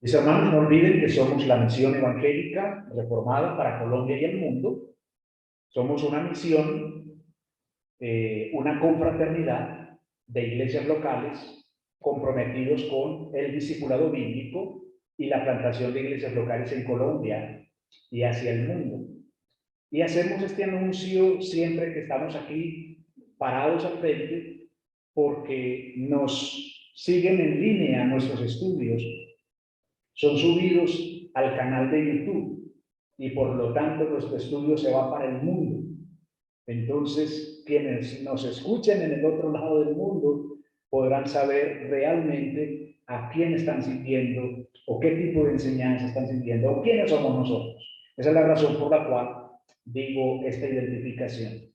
Mis hermanos, no olviden que somos la misión evangélica reformada para Colombia y el mundo. Somos una misión, una confraternidad de iglesias locales comprometidos con el discipulado bíblico y la plantación de iglesias locales en Colombia y hacia el mundo. Y hacemos este anuncio siempre que estamos aquí parados al frente, porque nos siguen en línea nuestros estudios. Son subidos al canal de YouTube y por lo tanto nuestro estudio se va para el mundo. Entonces, quienes nos escuchen en el otro lado del mundo podrán saber realmente a quién están siguiendo o qué tipo de enseñanza están siguiendo o quiénes somos nosotros. Esa es la razón por la cual digo esta identificación.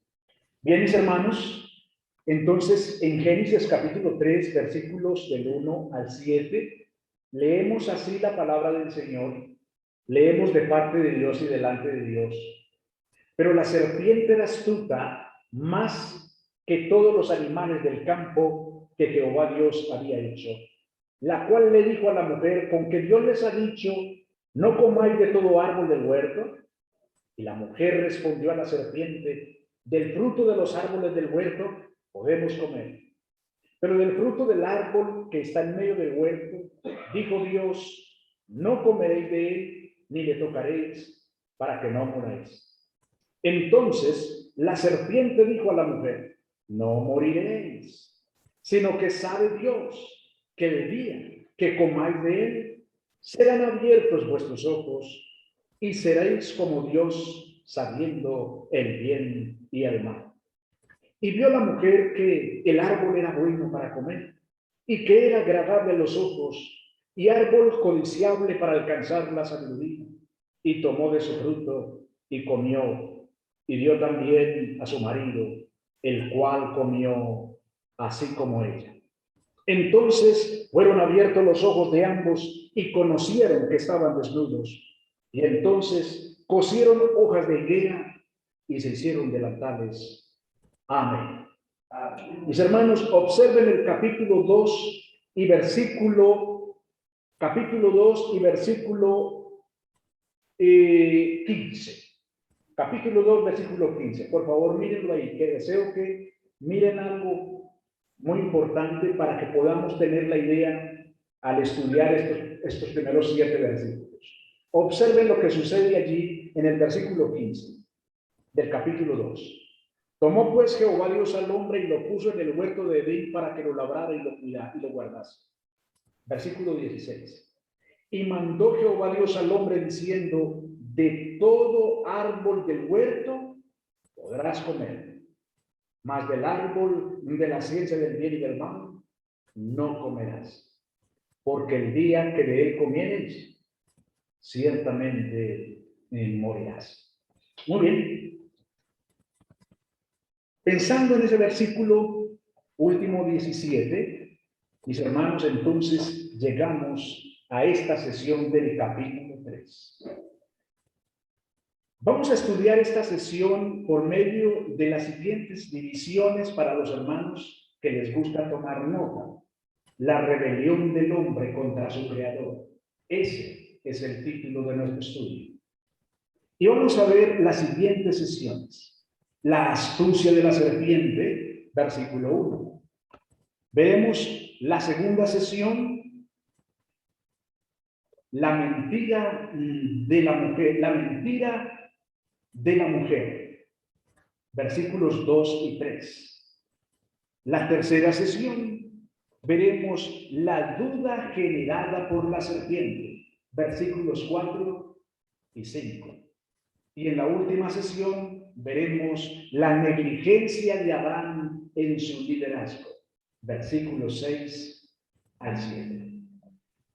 Bien, mis hermanos, entonces en Génesis capítulo 3, versículos del 1 al 7, leemos así la palabra del Señor, leemos de parte de Dios y delante de Dios. Pero la serpiente era astuta más que todos los animales del campo que Jehová Dios había hecho, la cual le dijo a la mujer: con que Dios les ha dicho, no comáis de todo árbol del huerto. Y la mujer respondió a la serpiente: del fruto de los árboles del huerto podemos comer, pero del fruto del árbol que está en medio del huerto, dijo Dios, no comeréis de él, ni le tocaréis, para que no muráis. Entonces la serpiente dijo a la mujer: no moriréis, sino que sabe Dios que el día que comáis de él, serán abiertos vuestros ojos y seréis como Dios, sabiendo el bien y el mal. Y vio la mujer que el árbol era bueno para comer y que era agradable a los ojos y árbol codiciable para alcanzar la sabiduría. Y tomó de su fruto y comió, y dio también a su marido, el cual comió así como ella. Entonces fueron abiertos los ojos de ambos y conocieron que estaban desnudos. Y entonces cosieron hojas de higuera y se hicieron delantales. Amén. Mis hermanos, observen el capítulo 2 y versículo 15. Capítulo 2, versículo 15. Por favor, mírenlo ahí, que deseo que miren algo muy importante para que podamos tener la idea al estudiar estos primeros 7 versículos. Observen lo que sucede allí en el versículo 15 del capítulo 2. Tomó pues Jehová Dios al hombre y lo puso en el huerto de Edén para que lo labrara y lo cuidara y lo guardase. Versículo 16. Y mandó Jehová Dios al hombre diciendo: de todo árbol del huerto podrás comer, mas del árbol de la ciencia del bien y del mal no comerás, porque el día que de él comieres, ciertamente morirás. Muy bien. Pensando en ese versículo último 17, mis hermanos, entonces llegamos a esta sesión del capítulo 3. Vamos a estudiar esta sesión por medio de las siguientes divisiones para los hermanos que les gusta tomar nota. La rebelión del hombre contra su creador. Ese es el título de nuestro estudio. Y vamos a ver las siguientes sesiones. La astucia de la serpiente, versículo 1. Veremos la segunda sesión, la mentira de la mujer, versículos 2 y 3. La tercera sesión, veremos la duda generada por la serpiente, versículos 4 y 5. Y en la última sesión veremos la negligencia de Adán en su liderazgo, versículos 6 al 7.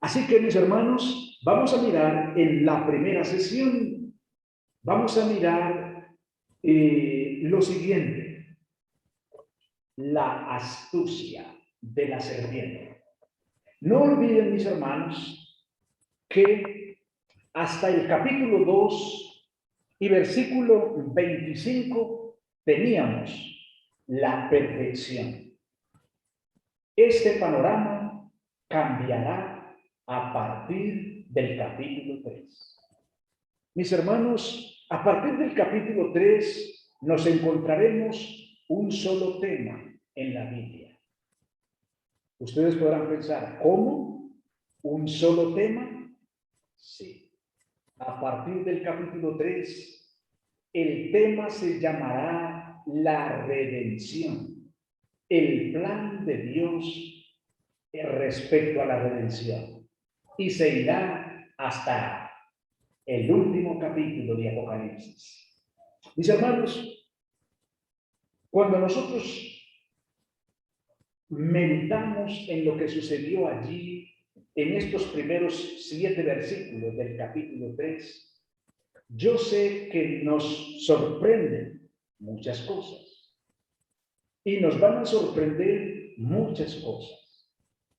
Así que, mis hermanos, vamos a mirar en la primera sesión, vamos a mirar lo siguiente: la astucia de la serpiente. No olviden, mis hermanos, que hasta el capítulo 2 y versículo 25 teníamos la perfección. Este panorama cambiará a partir del capítulo 3. Mis hermanos, a partir del capítulo 3 nos encontraremos un solo tema en la Biblia. Ustedes podrán pensar, ¿cómo? ¿Un solo tema? Sí. A partir del capítulo 3, el tema se llamará la redención, el plan de Dios respecto a la redención. Y se irá hasta el último capítulo de Apocalipsis. Mis hermanos, cuando nosotros meditamos en lo que sucedió allí, en estos primeros 7 versículos del capítulo 3, yo sé que nos sorprenden muchas cosas y nos van a sorprender muchas cosas.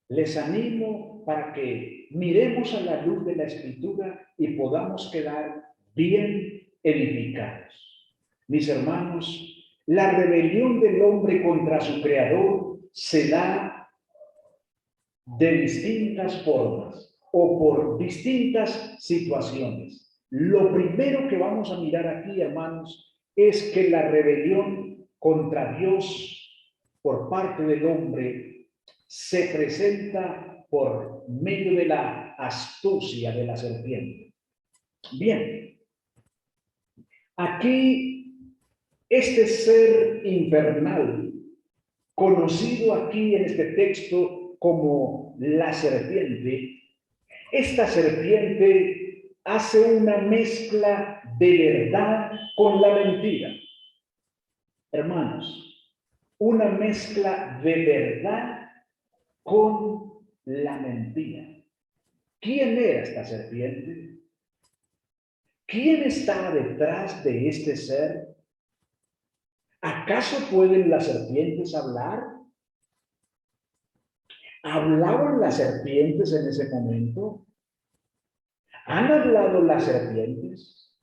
Les animo para que miremos a la luz de la Escritura y podamos quedar bien edificados. Mis hermanos, la rebelión del hombre contra su Creador se da de distintas formas o por distintas situaciones. Lo primero que vamos a mirar aquí, hermanos, es que la rebelión contra Dios por parte del hombre se presenta por medio de la astucia de la serpiente. Bien, aquí este ser infernal, conocido aquí en este texto como la serpiente, esta serpiente hace una mezcla de verdad con la mentira. Hermanos, una mezcla de verdad con la mentira. ¿Quién era esta serpiente? ¿Quién está detrás de este ser? ¿Acaso pueden las serpientes hablar? ¿Hablaban las serpientes en ese momento? ¿Han hablado las serpientes?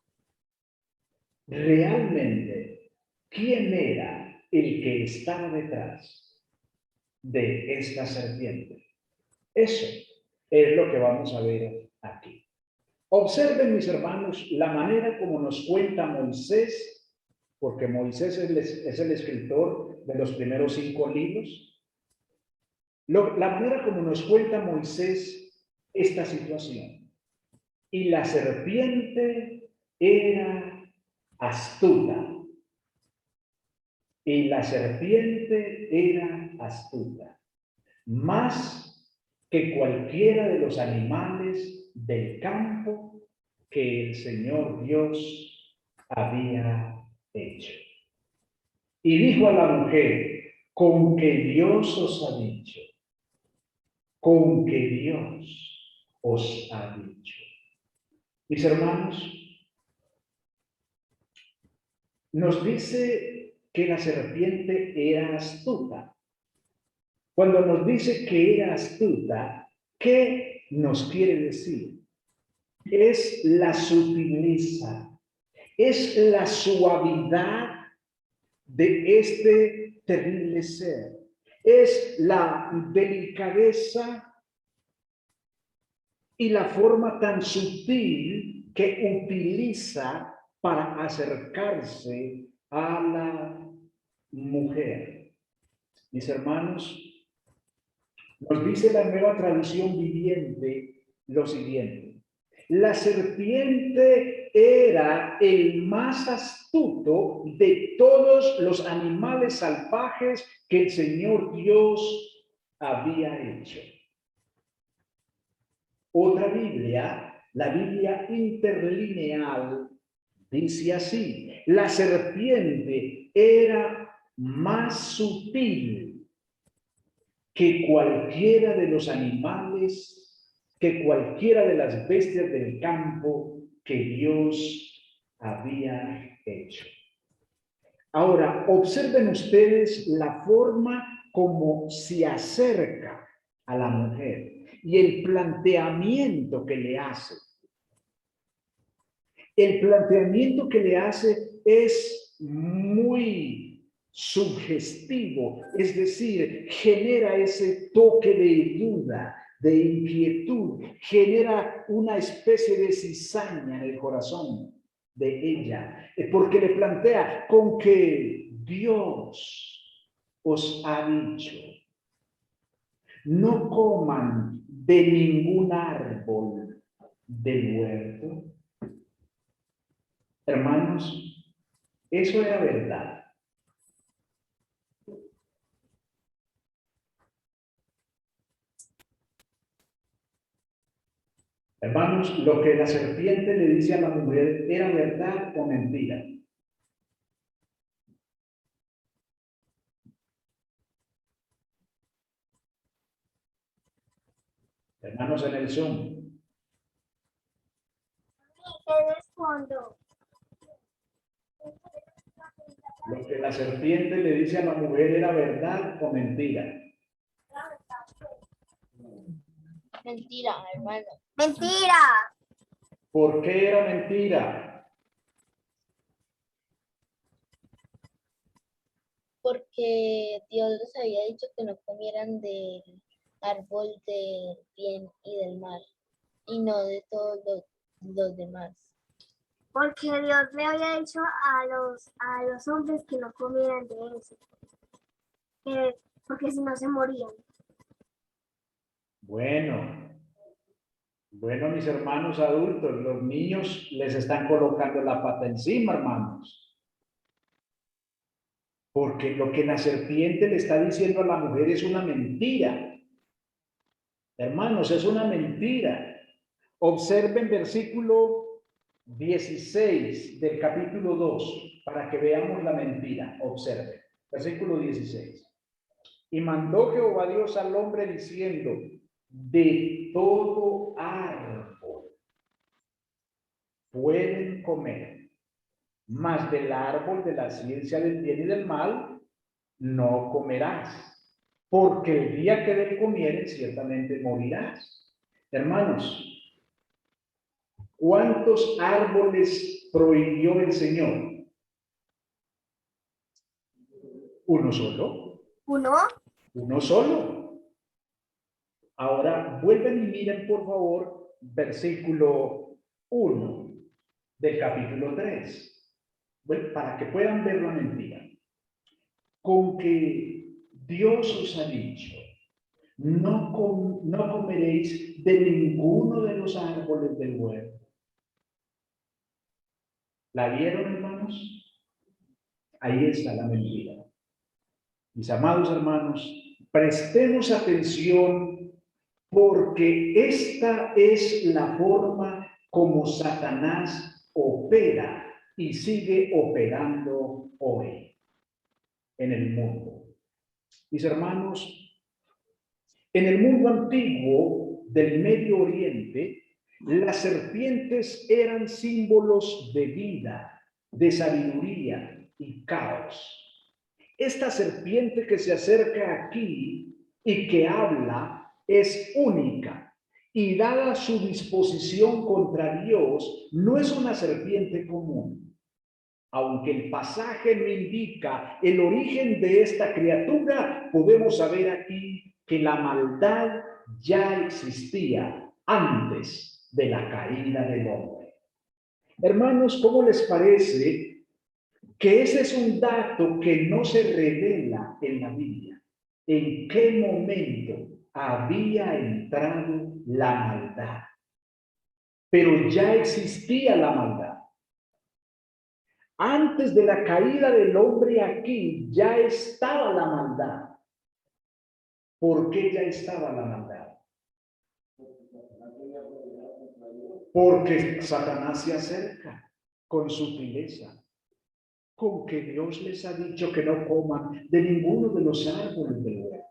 Realmente, ¿quién era el que estaba detrás de esta serpiente? Eso es lo que vamos a ver aquí. Observen, mis hermanos, la manera como nos cuenta Moisés, porque Moisés es el escritor de los primeros 5 libros. La manera como nos cuenta Moisés esta situación. Y la serpiente era astuta. Y la serpiente era astuta, más que cualquiera de los animales del campo que el Señor Dios había hecho. Y dijo a la mujer, con que Dios os ha dicho, con que Dios os ha dicho. Mis hermanos, nos dice que la serpiente era astuta. Cuando nos dice que era astuta, ¿qué nos quiere decir? Es la sutileza, es la suavidad de este terrible ser, es la delicadeza y la forma tan sutil que utiliza para acercarse a la mujer. Mis hermanos, nos dice la Nueva Traducción Viviente lo siguiente: la serpiente era el más astuto de todos los animales salvajes que el Señor Dios había hecho. Otra Biblia, la Biblia interlineal, dice así: la serpiente era más sutil que cualquiera de los animales, que cualquiera de las bestias del campo que Dios había hecho. Ahora, observen ustedes la forma como se acerca a la mujer y el planteamiento que le hace. El planteamiento que le hace es muy sugestivo, es decir, genera ese toque de duda, de inquietud, genera una especie de cizaña en el corazón de ella, porque le plantea con que Dios os ha dicho, no coman de ningún árbol del huerto. Hermanos, eso era verdad. Hermanos, lo que la serpiente le dice a la mujer, ¿era verdad o mentira? Hermanos en el Zoom. Lo que la serpiente le dice a la mujer, ¿era verdad o mentira? Mentira, hermano. Mentira. ¿Por qué era mentira? Porque Dios les había dicho que no comieran del árbol del bien y del mal, y no de todos los demás. Porque Dios le había dicho a los hombres que no comieran de eso. Porque si no se morían. Bueno, mis hermanos adultos, los niños les están colocando la pata encima, hermanos. Porque lo que la serpiente le está diciendo a la mujer es una mentira. Hermanos, es una mentira. Observen versículo 16 del capítulo 2 para que veamos la mentira. Observen. Versículo 16. Y mandó Jehová Dios al hombre diciendo, de todo árbol pueden comer, mas del árbol de la ciencia del bien y del mal no comerás, porque el día que de él comieres ciertamente morirás. Hermanos, ¿cuántos árboles prohibió el Señor? ¿Uno solo? ¿Uno? Uno solo. Ahora vuelven y miren por favor versículo 1 del capítulo 3. Bueno, para que puedan ver la mentira. Con que Dios os ha dicho, no comeréis de ninguno de los árboles del huerto. ¿La vieron, hermanos? Ahí está la mentira. Mis amados hermanos, prestemos atención porque esta es la forma como Satanás opera y sigue operando hoy en el mundo. Mis hermanos, en el mundo antiguo del Medio Oriente, las serpientes eran símbolos de vida, de sabiduría y caos. Esta serpiente que se acerca aquí y que habla es única y dada su disposición contra Dios, no es una serpiente común. Aunque el pasaje no indica el origen de esta criatura, podemos saber aquí que la maldad ya existía antes de la caída del hombre. Hermanos, ¿cómo les parece que ese es un dato que no se revela en la Biblia? ¿En qué momento había entrado la maldad? Pero ya existía la maldad. Antes de la caída del hombre aquí ya estaba la maldad. ¿Por qué ya estaba la maldad? Porque Satanás se acerca con sutileza, con que Dios les ha dicho que no coman de ninguno de los árboles del huerto.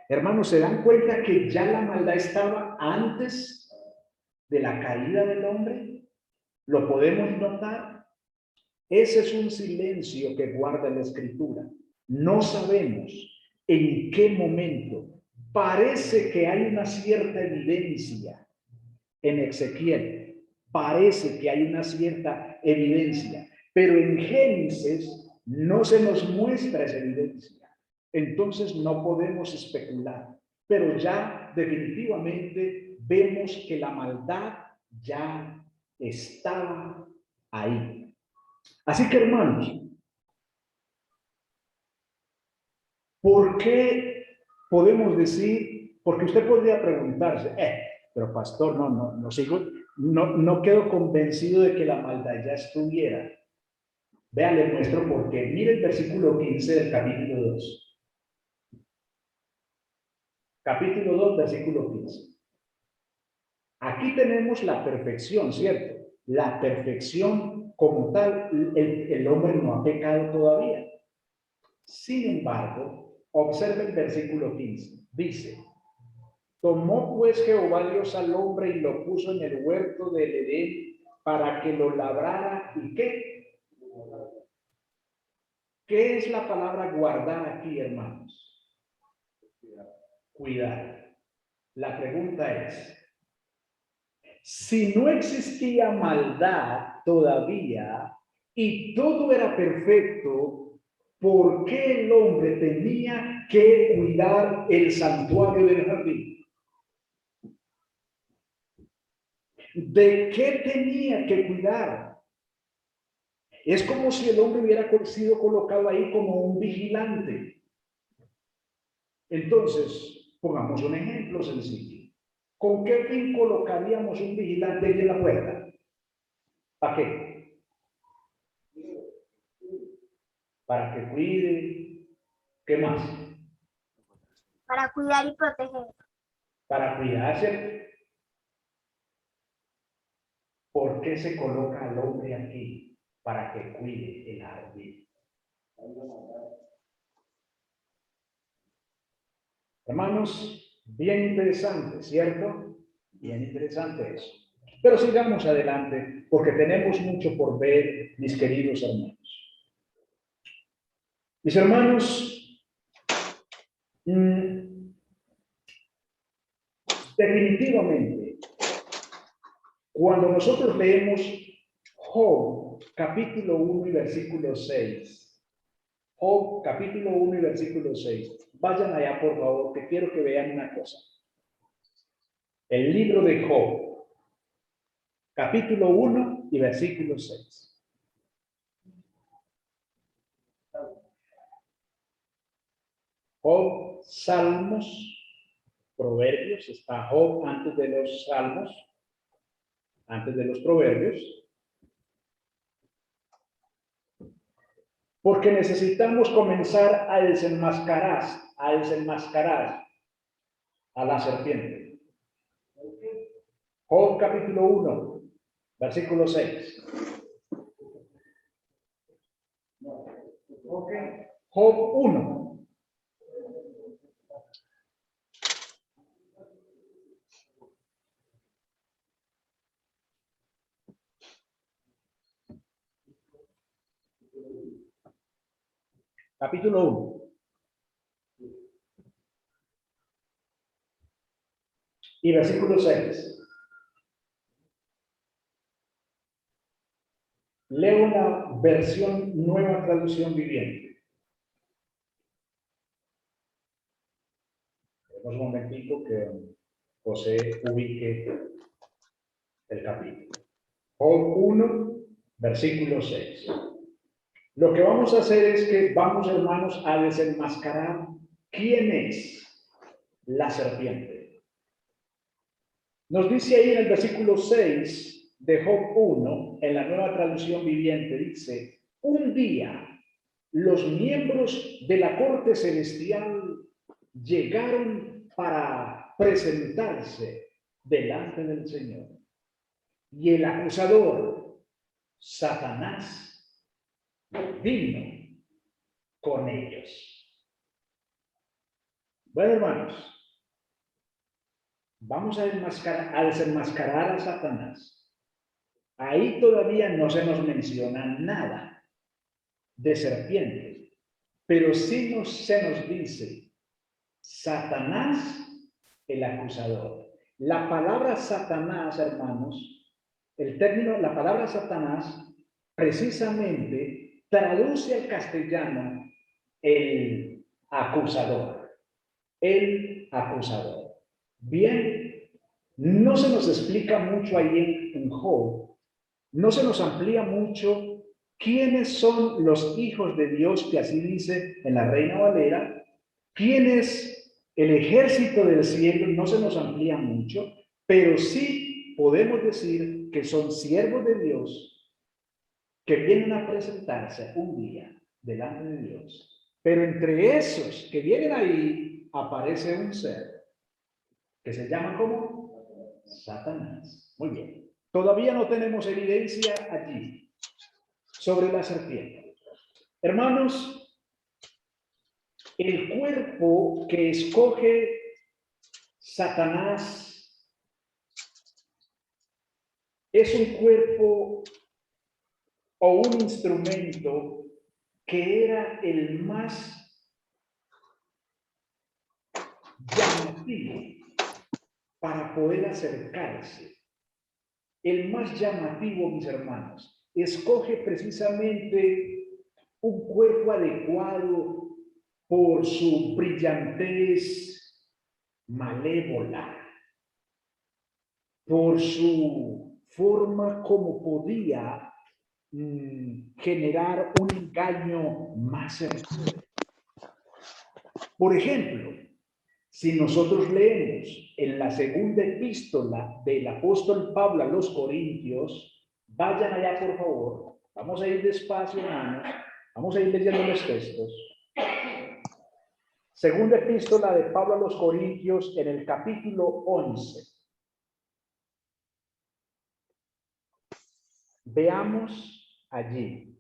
Hermanos, ¿se dan cuenta que ya la maldad estaba antes de la caída del hombre? ¿Lo podemos notar? Ese es un silencio que guarda la Escritura. No sabemos en qué momento. Parece que hay una cierta evidencia en Ezequiel. Parece que hay una cierta evidencia. Pero en Génesis no se nos muestra esa evidencia. Entonces no podemos especular. Pero ya definitivamente vemos que la maldad ya estaba ahí. Así que, hermanos, ¿por qué podemos decir? Porque usted podría preguntarse, pero pastor, no quedo convencido de que la maldad ya estuviera. Vean, le muestro por qué. Mire el versículo 15 del capítulo 2. Capítulo 2, versículo 15. Aquí tenemos la perfección, ¿cierto? La perfección como tal, el hombre no ha pecado todavía. Sin embargo, observe el versículo 15. Dice, tomó pues Jehová Dios al hombre y lo puso en el huerto del Edén para que lo labrara. ¿Y qué? ¿Qué es la palabra guardar aquí, hermanos? Cuidar. La pregunta es, si no existía maldad todavía y todo era perfecto, ¿por qué el hombre tenía que cuidar el santuario del jardín? ¿De qué tenía que cuidar? Es como si el hombre hubiera sido colocado ahí como un vigilante. Entonces, pongamos un ejemplo sencillo. ¿Con qué fin colocaríamos un vigilante ahí en la puerta? ¿Para qué? Para que cuide. ¿Qué más? Para cuidar y proteger. Para cuidarse. ¿Por qué se coloca al hombre aquí? Para que cuide el jardín. Hermanos, bien interesante, ¿cierto? Bien interesante eso. Pero sigamos adelante, porque tenemos mucho por ver, mis queridos hermanos. Mis hermanos, definitivamente, cuando nosotros leemos Job, capítulo 1 y versículo 6, Job, capítulo 1 y versículo 6, vayan allá por favor, que quiero que vean una cosa. El libro de Job, capítulo 1 y versículo 6. Job, Salmos, Proverbios, está Job antes de los Salmos, antes de los Proverbios, porque necesitamos comenzar a desenmascarar a la serpiente. Job capítulo 1, versículo 6. Job 1. Capítulo 1. Y versículo 6. Leo una versión nueva traducción viviente. Un momentito que José ubique el capítulo. Job 1, versículo 6. Lo que vamos a hacer es que vamos, hermanos, a desenmascarar quién es la serpiente. Nos dice ahí en el versículo 6 de Job 1, en la nueva traducción viviente, dice, un día los miembros de la corte celestial llegaron para presentarse delante del Señor. Y el acusador, Satanás, vino con ellos. Bueno, hermanos, vamos a desenmascarar a Satanás. Ahí todavía no se nos menciona nada de serpientes, pero sí se nos dice Satanás, el acusador. La palabra Satanás, hermanos, el término, la palabra Satanás, precisamente traduce al castellano el acusador. El acusador. Bien, no se nos explica mucho ahí en Job, no se nos amplía mucho quiénes son los hijos de Dios, que así dice en la Reina Valera, quién es el ejército del cielo, no se nos amplía mucho, pero sí podemos decir que son siervos de Dios que vienen a presentarse un día delante de Dios. Pero entre esos que vienen ahí aparece un ser que se llama como Satanás. Muy bien. Todavía no tenemos evidencia allí sobre la serpiente. Hermanos, el cuerpo que escoge Satanás es un cuerpo o un instrumento que era el más llamativo para poder acercarse. El más llamativo, mis hermanos, escoge precisamente un cuerpo adecuado por su brillantez malévola, por su forma como podía generar un engaño más certero. Por ejemplo, si nosotros leemos en la segunda epístola del apóstol Pablo a los Corintios, vayan allá por favor, vamos a ir despacio, hermanos, vamos a ir leyendo los textos. Segunda epístola de Pablo a los Corintios en el capítulo 11. Veamos allí.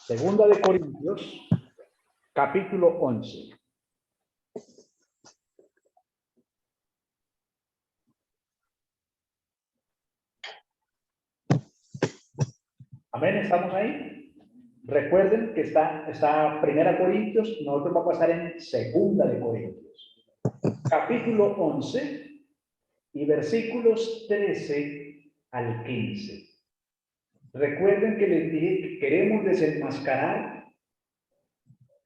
Segunda de Corintios, capítulo 11. Amén, ¿estamos ahí? Recuerden que está Primera Corintios, nosotros vamos a estar en Segunda de Corintios. Capítulo 11 y versículos 13 al 15. Recuerden que les dije que queremos desenmascarar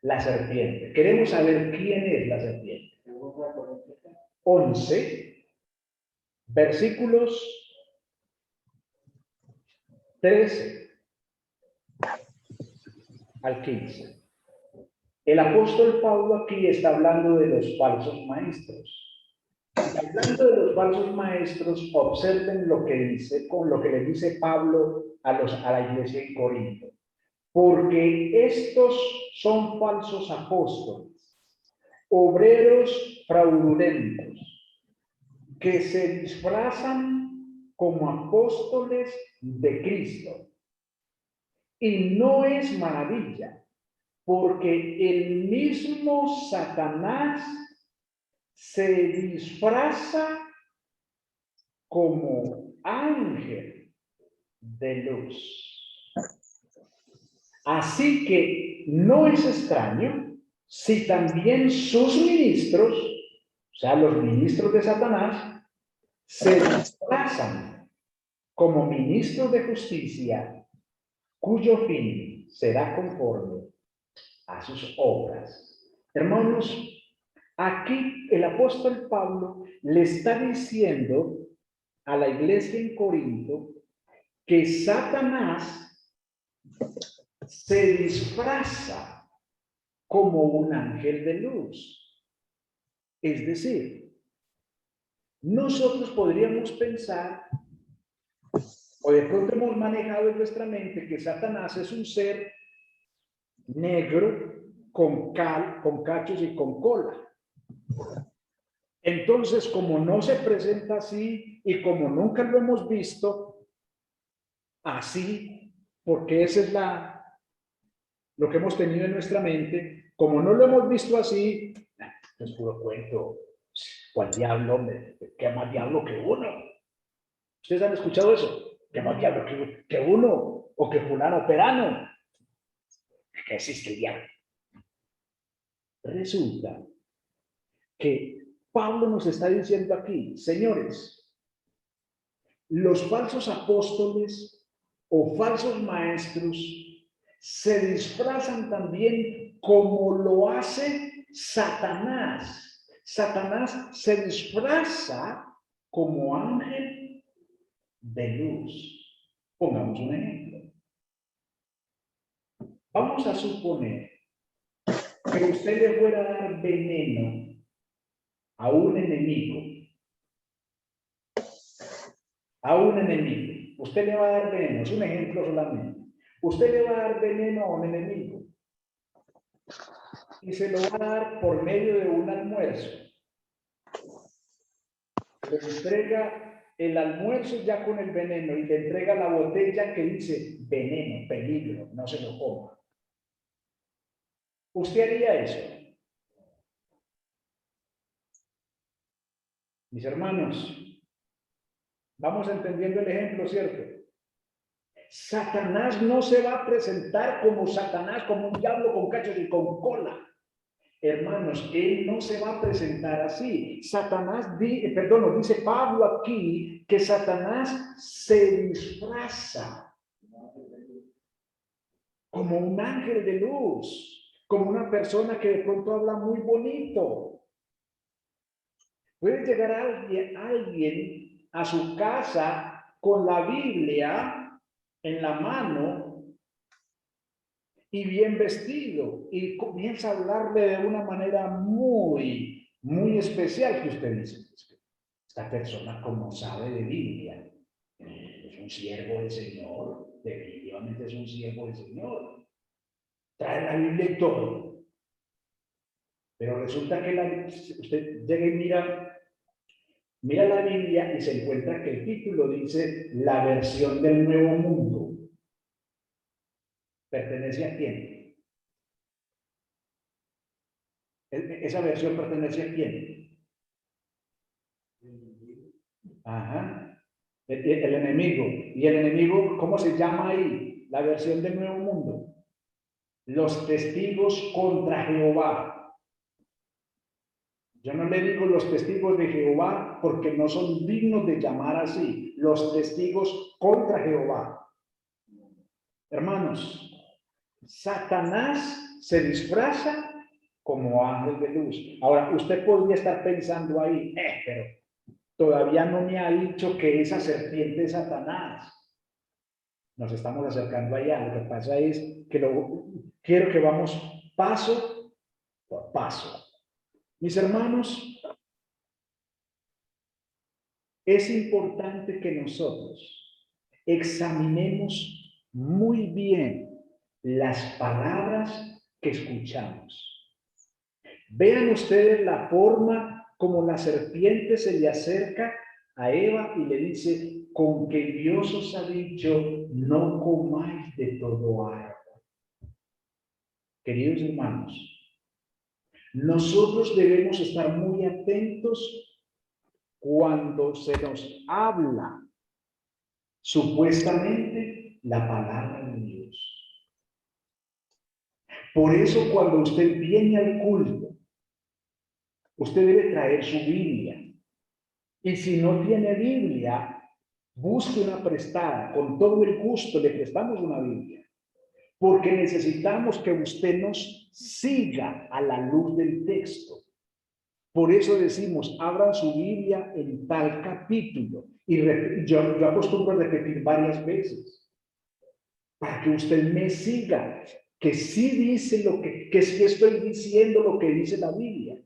la serpiente. Queremos saber quién es la serpiente. 11, versículos 13 al 15. El apóstol Pablo aquí está hablando de los falsos maestros. Hablando de los falsos maestros, observen lo que dice, con lo que le dice Pablo a la iglesia en Corinto. Porque estos son falsos apóstoles, obreros fraudulentos, que se disfrazan como apóstoles de Cristo. Y no es maravilla, porque el mismo Satanás se disfraza como ángel de luz. Así que no es extraño si también sus ministros, o sea, los ministros de Satanás, se disfrazan como ministros de justicia, cuyo fin será conforme a sus obras. Hermanos, aquí el apóstol Pablo le está diciendo a la iglesia en Corinto que Satanás se disfraza como un ángel de luz. Es decir, nosotros podríamos pensar, o de pronto hemos manejado en nuestra mente, que Satanás es un ser negro con cachos y con cola. Entonces, como no se presenta así y como nunca lo hemos visto así, porque esa es lo que hemos tenido en nuestra mente, como no lo hemos visto así, es puro cuento. ¿Cuál diablo? ¿Qué más diablo que uno? ¿Ustedes han escuchado eso? ¿Qué más diablo que uno? ¿O que fulano perano? ¿Qué existe el diablo? Resulta que Pablo nos está diciendo aquí, señores, los falsos apóstoles o falsos maestros se disfrazan también como lo hace Satanás. Satanás se disfraza como ángel de luz. Pongamos un ejemplo. Vamos a suponer que usted le fuera a dar veneno a un enemigo. A un enemigo. Usted le va a dar veneno. Es un ejemplo solamente. Usted le va a dar veneno a un enemigo. Y se lo va a dar por medio de un almuerzo. Le entrega el almuerzo ya con el veneno y le entrega la botella que dice veneno, peligro, no se lo coma. ¿Usted haría eso? Mis hermanos, vamos entendiendo el ejemplo, ¿cierto? Satanás no se va a presentar como Satanás, como un diablo con cachos y con cola. Hermanos, él no se va a presentar así. Satanás, nos dice Pablo aquí que Satanás se disfraza como un ángel de luz, como una persona que de pronto habla muy bonito. Puede llegar alguien a su casa con la Biblia en la mano y bien vestido y comienza a hablarle de una manera muy especial, que usted dice, esta persona como sabe de Biblia, es un siervo del Señor, definitivamente es un siervo del Señor, trae la Biblia y todo. Pero resulta que usted llega y mira la Biblia y se encuentra que el título dice la versión del Nuevo Mundo. ¿Pertenece a quién? ¿Esa versión pertenece a quién? Ajá. El enemigo. ¿Y el enemigo cómo se llama ahí? La versión del Nuevo Mundo. Los testigos contra Jehová. Yo no le digo los testigos de Jehová porque no son dignos de llamar así. Los testigos contra Jehová. Hermanos, Satanás se disfraza como ángel de luz. Ahora, usted podría estar pensando ahí, pero todavía no me ha dicho que esa serpiente es Satanás. Nos estamos acercando allá. Lo que pasa es que quiero que vamos paso por paso. Mis hermanos, es importante que nosotros examinemos muy bien las palabras que escuchamos. Vean ustedes la forma como la serpiente se le acerca a Eva y le dice, con que Dios os ha dicho, no comáis de todo árbol. Queridos hermanos, nosotros debemos estar muy atentos cuando se nos habla supuestamente la palabra de Dios. Por eso cuando usted viene al culto, usted debe traer su Biblia. Y si no tiene Biblia, busque una prestada. Con todo el gusto le prestamos una Biblia. Porque necesitamos que usted nos siga a la luz del texto. Por eso decimos, abran su Biblia en tal capítulo. Y yo acostumbro a repetir varias veces. Para que usted me siga. Que sí dice que sí estoy diciendo lo que dice la Biblia.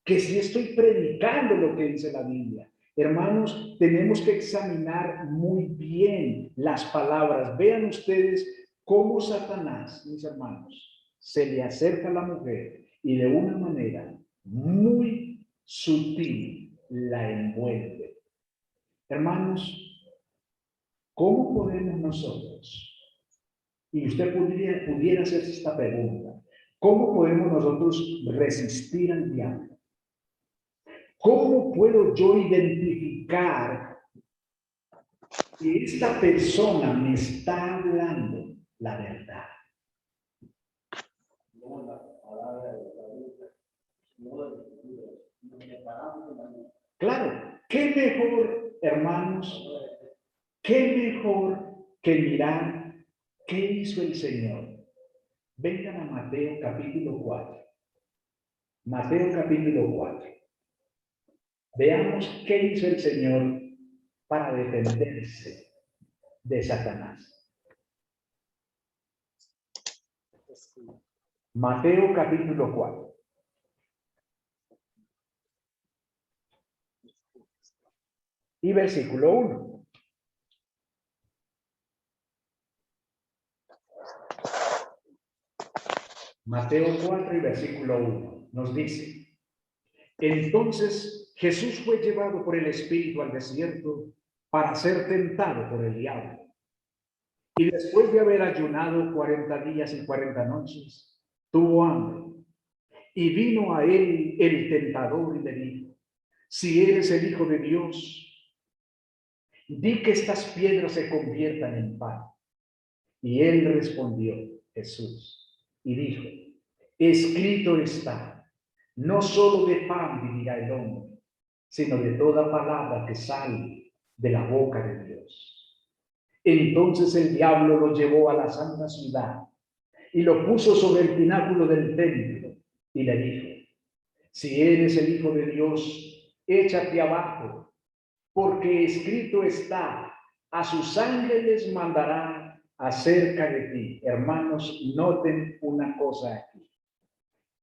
Que sí estoy predicando lo que dice la Biblia. Hermanos, tenemos que examinar muy bien las palabras. Vean ustedes cómo Satanás, mis hermanos, se le acerca a la mujer y de una manera muy sutil la envuelve. Hermanos, ¿cómo podemos nosotros? Y usted pudiera hacerse esta pregunta. ¿Cómo podemos nosotros resistir al diablo? ¿Cómo puedo yo identificar que esta persona me está hablando la verdad? Claro, qué mejor, hermanos, qué mejor que mirar qué hizo el Señor. Vengan a Mateo capítulo 4. Mateo capítulo 4. Veamos qué hizo el Señor para defenderse de Satanás. Mateo capítulo 4. Y versículo 1. Mateo 4 y versículo 1 nos dice: entonces Jesús fue llevado por el Espíritu al desierto para ser tentado por el diablo. Y después de haber ayunado 40 días y 40 noches, tuvo hambre. Y vino a él el tentador y le dijo: si eres el Hijo de Dios, di que estas piedras se conviertan en pan. Y él respondió, Jesús, y dijo: escrito está, no solo de pan vivirá el hombre, sino de toda palabra que sale de la boca de Dios. Entonces el diablo lo llevó a la santa ciudad y lo puso sobre el pináculo del templo y le dijo: si eres el Hijo de Dios, échate abajo, porque escrito está, a sus ángeles mandará acerca de ti. Hermanos, noten una cosa aquí.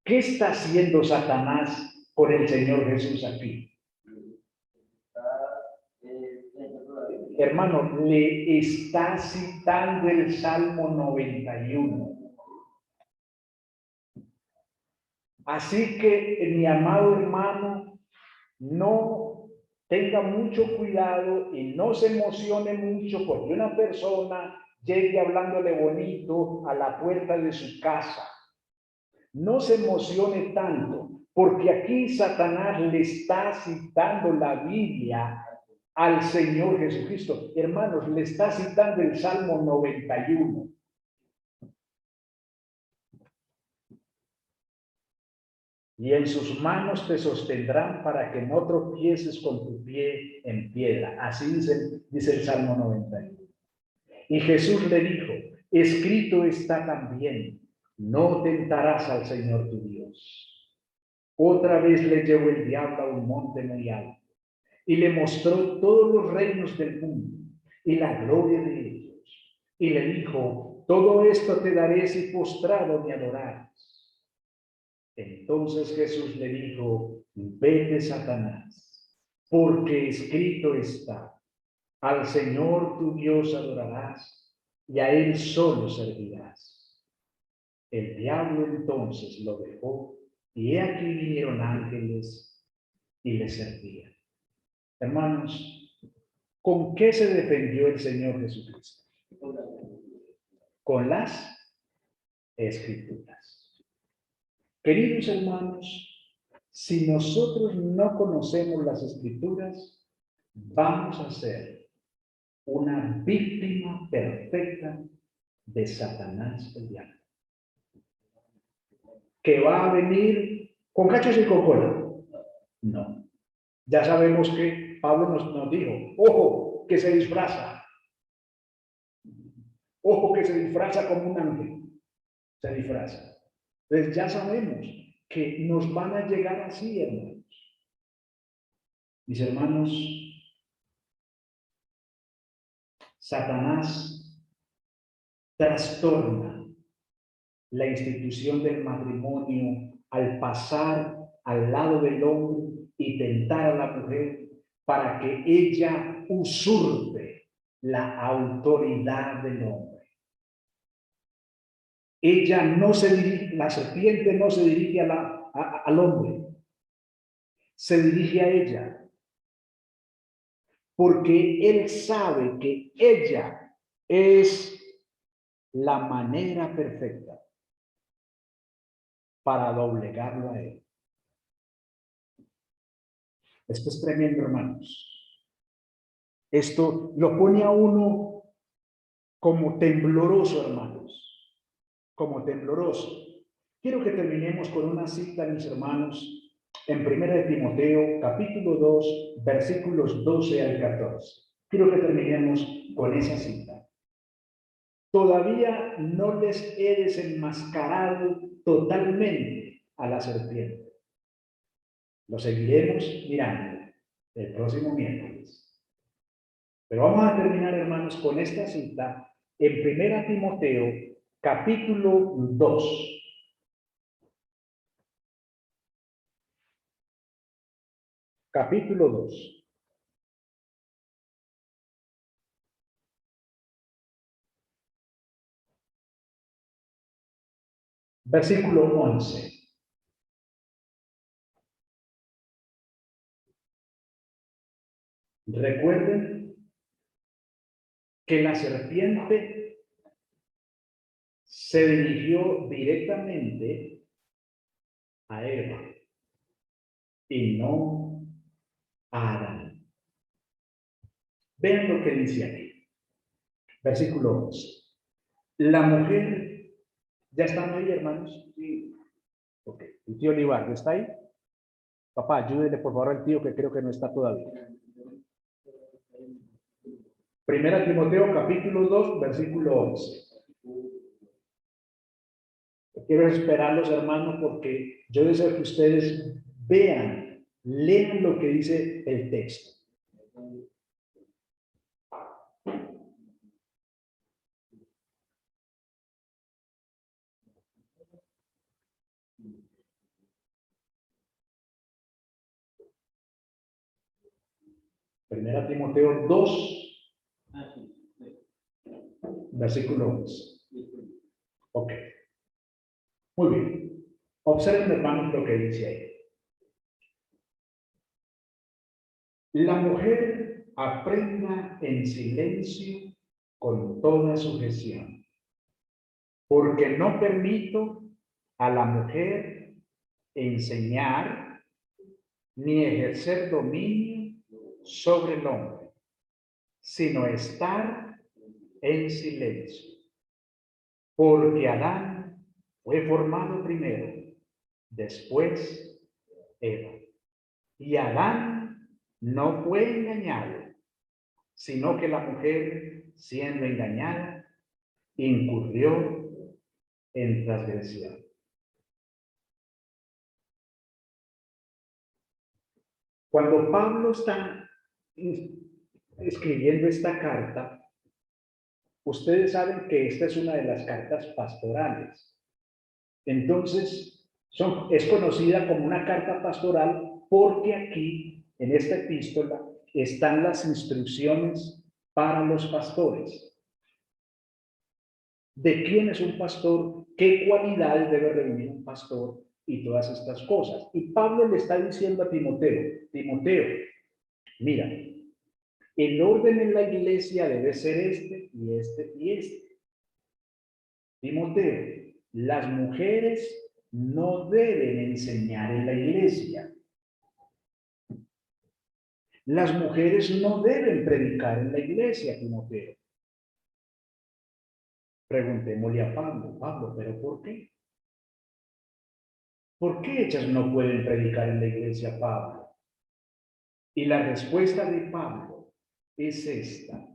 ¿Qué está haciendo Satanás con el Señor Jesús aquí? Hermano, le está citando el Salmo 91. Así que, mi amado hermano, no tenga mucho cuidado y no se emocione mucho porque una persona llegue hablándole bonito a la puerta de su casa. No se emocione tanto, porque aquí Satanás le está citando la Biblia al Señor Jesucristo. Hermanos, le está citando el Salmo 91. Y en sus manos te sostendrán para que no tropieces con tu pie en piedra. Así dice el Salmo 91. Y Jesús le dijo: escrito está también, no tentarás al Señor tu Dios. Otra vez le llevó el diablo a un monte muy alto y le mostró todos los reinos del mundo y la gloria de ellos. Y le dijo: todo esto te daré si postrado me adorares. Entonces Jesús le dijo: vete, Satanás, porque escrito está, al Señor tu Dios adorarás y a él solo servirás. El diablo entonces lo dejó y he aquí vinieron ángeles y le servían. Hermanos, ¿con qué se defendió el Señor Jesucristo? Con las Escrituras. Queridos hermanos, si nosotros no conocemos las Escrituras, vamos a ser una víctima perfecta de Satanás el diablo, que va a venir con cachos y con cola. No. Ya sabemos que Pablo nos dijo: ojo, que se disfraza. Ojo, que se disfraza como un ángel. Se disfraza. Entonces ya sabemos que nos van a llegar así, hermanos. Mis hermanos, Satanás trastorna la institución del matrimonio al pasar al lado del hombre y tentar a la mujer para que ella usurpe la autoridad del hombre. Ella no se dirige, la serpiente no se dirige al hombre, se dirige a ella, porque él sabe que ella es la manera perfecta para doblegarlo a él. Esto es tremendo, hermanos. Esto lo pone a uno como tembloroso, hermanos, como tembloroso. Quiero que terminemos con una cita, mis hermanos, en 1 de Timoteo, capítulo 2, versículos 12 al 14. Quiero que terminemos con esa cita. Todavía no les he desenmascarado totalmente a la serpiente, Lo seguiremos mirando el próximo miércoles. Pero vamos a terminar, hermanos, con esta cita en 1 Timoteo, capítulo 2. Capítulo 2. Versículo 11. Recuerden que la serpiente se dirigió directamente a Eva y no a Adán. Vean lo que dice aquí. Versículo 11. La mujer, ¿ya están ahí, hermanos? Sí. Ok. ¿El tío Olivar está ahí? Papá, ayúdele por favor al tío que creo que no está todavía. 1 Timoteo capítulo 2, versículo 11. Quiero esperar los hermanos porque yo deseo que ustedes vean, lean lo que dice el texto. Primera Timoteo 2, versículo 11. Ok. Muy bien. Observen, hermanos, lo que dice ahí. La mujer aprenda en silencio con toda sujeción, porque no permito a la mujer enseñar ni ejercer dominio sobre el hombre, sino estar en silencio. Porque Adán fue formado primero, después Eva. Y Adán no fue engañado, sino que la mujer, siendo engañada, incurrió en transgresión. Cuando Pablo está escribiendo esta carta, ustedes saben que esta es una de las cartas pastorales. Entonces, es conocida como una carta pastoral porque aquí, en esta epístola, están las instrucciones para los pastores. ¿De quién es un pastor? ¿Qué cualidades debe reunir un pastor? Y todas estas cosas. Y Pablo le está diciendo a Timoteo, Timoteo, mira, el orden en la iglesia debe ser este y este y este. Timoteo, las mujeres no deben enseñar en la iglesia. Las mujeres no deben predicar en la iglesia, Timoteo. Preguntémosle a Pablo, Pablo, ¿pero por qué? ¿Por qué ellas no pueden predicar en la iglesia, Pablo? Y la respuesta de Pablo es esta: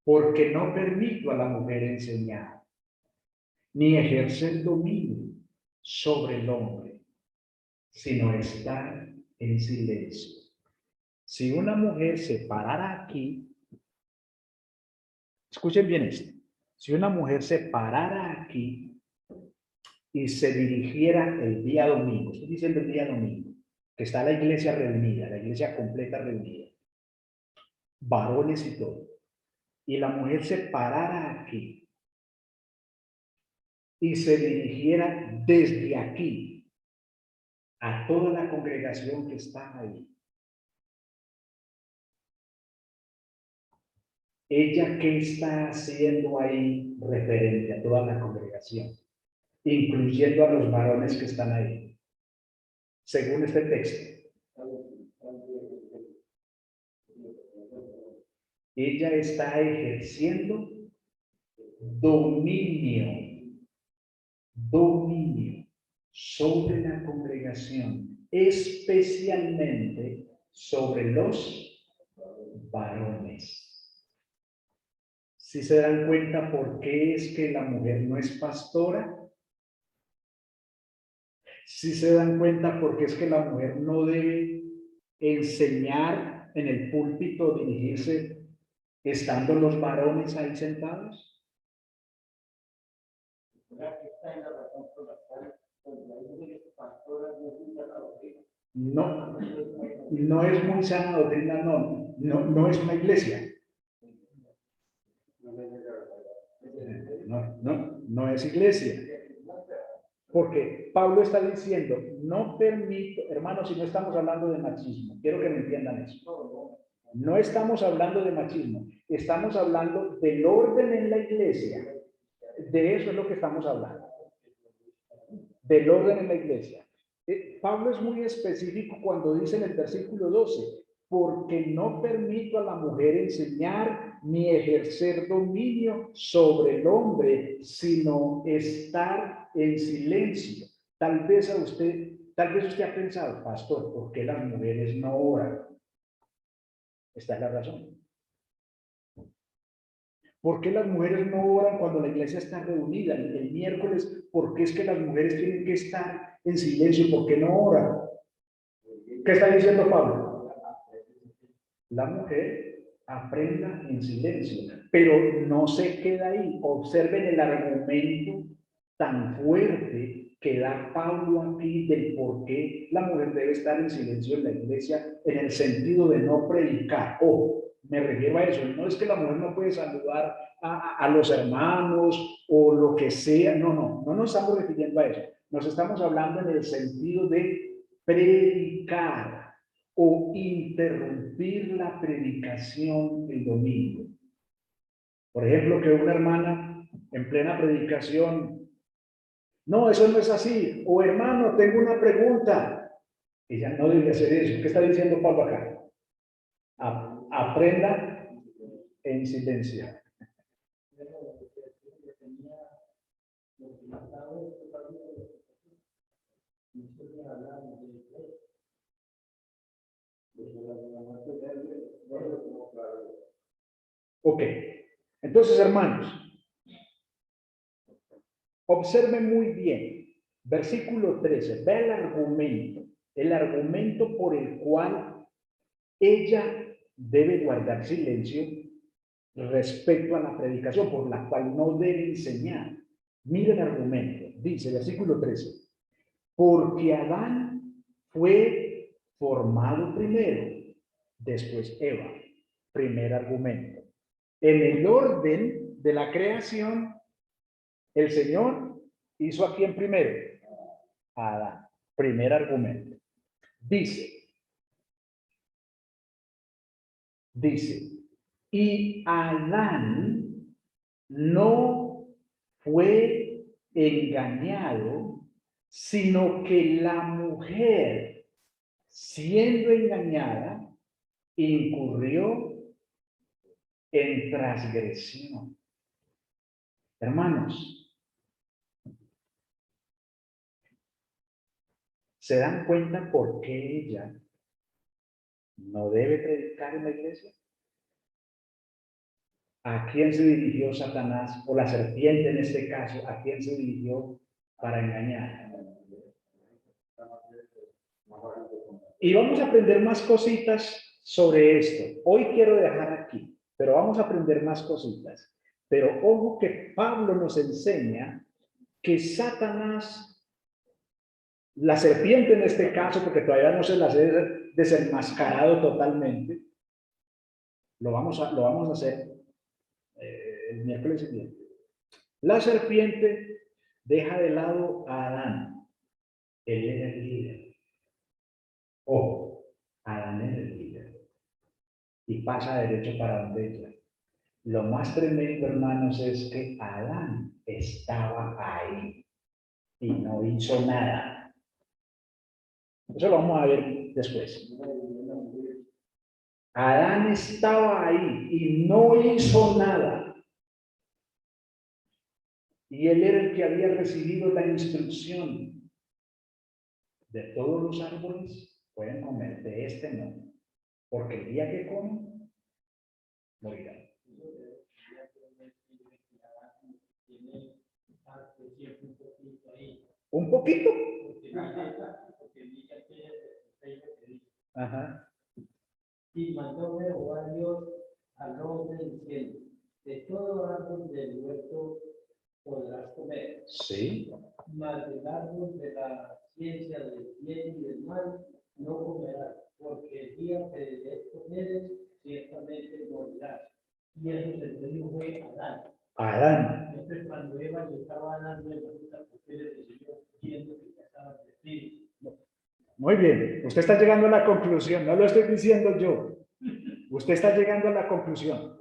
porque no permito a la mujer enseñar, ni ejercer dominio sobre el hombre, sino estar en silencio. Si una mujer se parara aquí, escuchen bien esto, si una mujer se parara aquí y se dirigiera el día domingo, estoy diciendo el día domingo, que está la iglesia reunida, la iglesia completa reunida, varones y todo, y la mujer se parara aquí y se dirigiera desde aquí a toda la congregación que está ahí, ¿ella qué está haciendo ahí referente a toda la congregación, incluyendo a los varones que están ahí? Según este texto, ella está ejerciendo dominio sobre la congregación, especialmente sobre los varones. ¿Sí se dan cuenta por qué es que la mujer no es pastora? Si se dan cuenta, porque es que la mujer no debe enseñar en el púlpito, dirigirse, estando los varones ahí sentados. No, no es muy sana doctrina, no es una iglesia. No es iglesia. Porque Pablo está diciendo, no permito, hermanos, si no estamos hablando de machismo, quiero que me entiendan eso. No estamos hablando de machismo, estamos hablando del orden en la iglesia. De eso es lo que estamos hablando. Del orden en la iglesia. Pablo es muy específico cuando dice en el versículo 12, porque no permito a la mujer enseñar ni ejercer dominio sobre el hombre, sino estar en silencio. Tal vez usted ha pensado, pastor, ¿por qué las mujeres no oran? Esta es la razón. ¿Por qué las mujeres no oran cuando la iglesia está reunida el miércoles? ¿Por qué es que las mujeres tienen que estar en silencio? ¿Por qué no oran? ¿Qué está diciendo Pablo? La mujer aprenda en silencio, pero no se queda ahí. Observen el argumento tan fuerte que da Pablo aquí del por qué la mujer debe estar en silencio en la iglesia, en el sentido de no predicar. Ojo, me refiero a eso. No es que la mujer no puede saludar a los hermanos o lo que sea. No nos estamos refiriendo a eso. Nos estamos hablando en el sentido de predicar o interrumpir la predicación el domingo. Por ejemplo, que una hermana en plena predicación, no, eso no es así, o hermano, tengo una pregunta. Ella no debe hacer eso. ¿Qué está diciendo Pablo acá? Aprenda en silencio. Ok, entonces hermanos, observen muy bien, versículo 13, ve el argumento por el cual ella debe guardar silencio respecto a la predicación, por la cual no debe enseñar. Mira el argumento, dice versículo 13, porque Adán fue formado primero, después Eva. Primer argumento. En el orden de la creación, el Señor hizo a quién primero? A Adán. Primer argumento. Dice, y Adán no fue engañado, sino que la mujer, siendo engañada, incurrió en transgresión. Hermanos, ¿se dan cuenta por qué ella no debe predicar en la iglesia? ¿A quién se dirigió Satanás, o la serpiente en este caso? ¿A quién se dirigió para engañar? Y vamos a aprender más cositas sobre esto. Hoy quiero dejar aquí, pero vamos a aprender más cositas. Pero ojo que Pablo nos enseña que Satanás, la serpiente en este caso, porque todavía no se las he desenmascarado totalmente, lo vamos a hacer el miércoles siguiente. La serpiente deja de lado a Adán. Él era el líder. Ojo, Adán era el líder. Y pasa derecho para donde ella. Lo más tremendo, hermanos, es que Adán estaba ahí y no hizo nada. Eso lo vamos a ver después. Adán estaba ahí y no hizo nada. Y él era el que había recibido la instrucción. De todos los árboles pueden comer, de este no. Porque el día que comen, morirán. ¿Un poquito? Ajá. Y mandó Jehová Dios al hombre diciendo, de todo árbol del huerto podrás comer, Sí. mas del árbol de la ciencia del bien y del mal no comerás, porque el día que de esto comeres, ciertamente morirás. Y eso se le dijo fue a Adán. Adán. Entonces cuando Eva le estaba dando la fruta, porque le decidió viendo que ya estaba perdido. Muy bien. Usted está llegando a la conclusión. No lo estoy diciendo yo. Usted está llegando a la conclusión.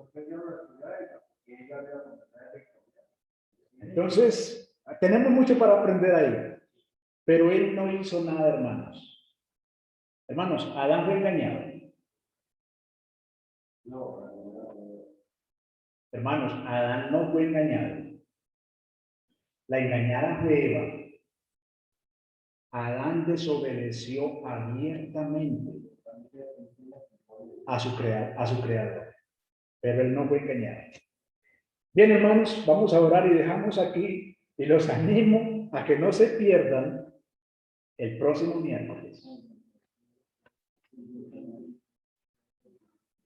Entonces, tenemos mucho para aprender ahí. Pero él no hizo nada, hermanos. Hermanos, Adán fue engañado. Hermanos, Adán no fue engañado. La engañada fue Eva. Adán desobedeció abiertamente a su creador. Pero él no fue engañado. Bien, hermanos, vamos a orar y dejamos aquí y los animo a que no se pierdan el próximo miércoles.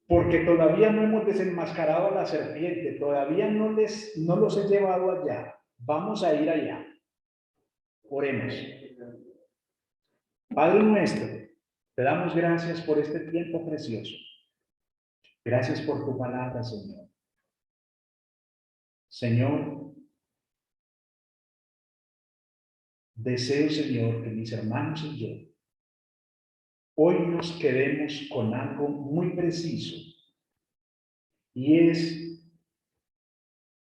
Porque todavía no hemos desenmascarado a la serpiente, todavía no los he llevado allá. Vamos a ir allá. Oremos. Padre nuestro, te damos gracias por este tiempo precioso. Gracias por tu palabra, Señor. Señor, deseo, Señor, que mis hermanos y yo hoy nos quedemos con algo muy preciso, y es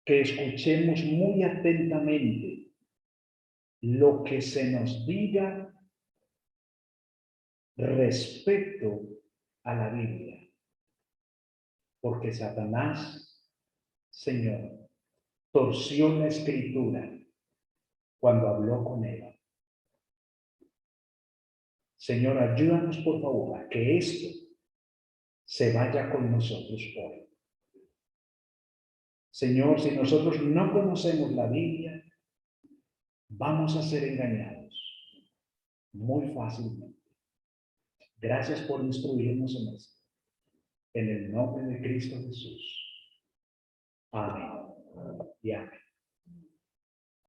que escuchemos muy atentamente lo que se nos diga respecto a la Biblia, porque Satanás, Señor, torció la escritura cuando habló con Eva. Señor, ayúdanos por favor a que esto se vaya con nosotros hoy. Señor, si nosotros no conocemos la Biblia, vamos a ser engañados muy fácilmente. Gracias por instruirnos en esto. En el nombre de Cristo Jesús. Amén. Y amén.